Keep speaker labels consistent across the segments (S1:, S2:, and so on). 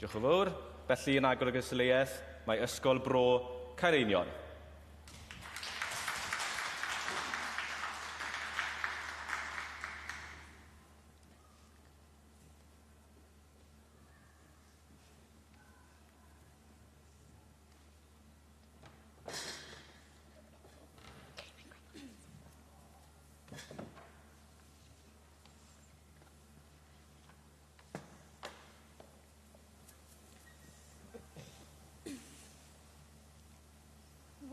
S1: Diolch yn fawr. Felly yn agor y gystadleuaeth, mae Ysgol Bro Caereinion.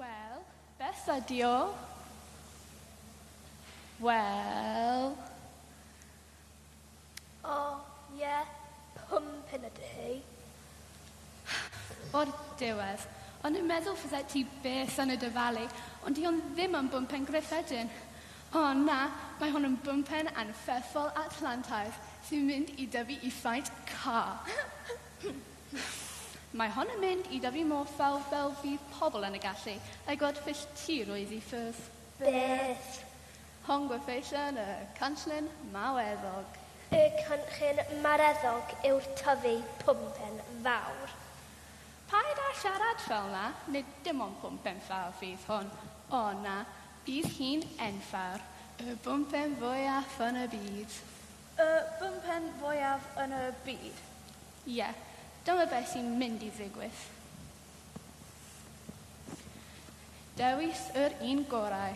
S2: Wel, beth ydi o? Wel...
S3: O, ie, pwmpyn ydy.
S2: O'r diwedd, ond yn meddwl fyddet ti beth yn y dyfalu, ond di ond ddim yn bwmpen gryffedyn. O na, mae hwn yn bwmpen anffethol Atlantaidd sy'n mynd i dyfu i ffait car. Mae hon yn mynd i dyfu mor ffawr fel fydd pobl yn y gallu a'i gweld ffyll tiroedd i ffyrdd.
S3: Beth?
S2: Hon gwerthusion y canllun maweddog.
S3: Y canllun mareddog yw'r tyfu pwmpen fawr.
S2: Paid â siarad fel na, nid dim ond pwmpen fawr fydd hwn. O na, bydd hi'n enfawr, y bwmpen fwyaf yn y byd.
S4: Y bwmpen fwyaf yn y byd?
S2: Ie. Dyma beth sy'n mynd i ddigwydd. Dewis yr un gorau,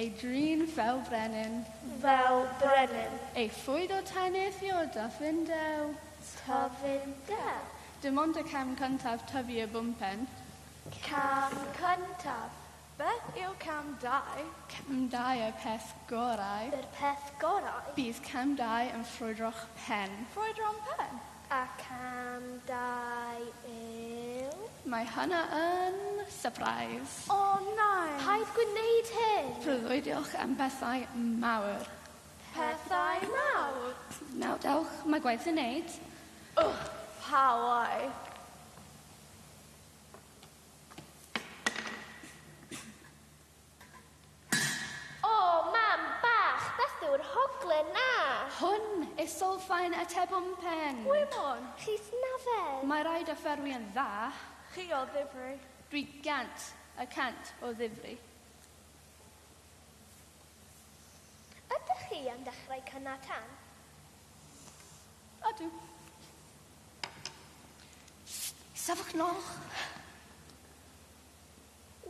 S2: ei drin fel brenin.
S3: Fel brenin.
S2: Ei ffwyd o teneithio dyffyn dew.
S3: Tyfu'n dew.
S2: Dim ond y cam cyntaf tyfu y bwmpen.
S3: Cam cyntaf.
S4: Beth yw cam 2?
S2: Cam 2 y peth gorau.
S3: Yr peth gorau.
S2: Bydd cam 2 yn ffrwydro'ch pen.
S4: Ffrwydro'n pen?
S3: A cam 2 yw...
S2: Mae hynna yn surprise.
S4: O, nein!
S3: Paid gwneud hyn!
S2: Prydwydiwch am bethau mawr.
S4: Pethau mawr?
S2: Nawr dewch, mae gwaith yn neud.
S4: Pawai.
S3: O, mam bach, beth yw'r hoglen na?
S2: Hwn yw solffain y te bwmpen.
S4: Wymon?
S3: Chys nafel.
S2: Mae rhaid y fferwi yn dda.
S4: Chi o ddifri?
S2: Dwi gant y cant o ddifri.
S3: Ydych chi am dechrau cynna tan?
S2: Ydw. Safwch nôl.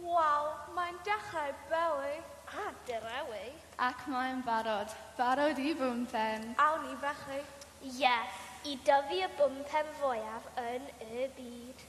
S4: Waw, mae'n dechrau beli.
S3: A dyrawi.
S2: Ac mae'n barod. Barod i bwmpen.
S4: Awn i felly.
S3: Ie, i dyfu y bwmpen fwyaf yn y byd.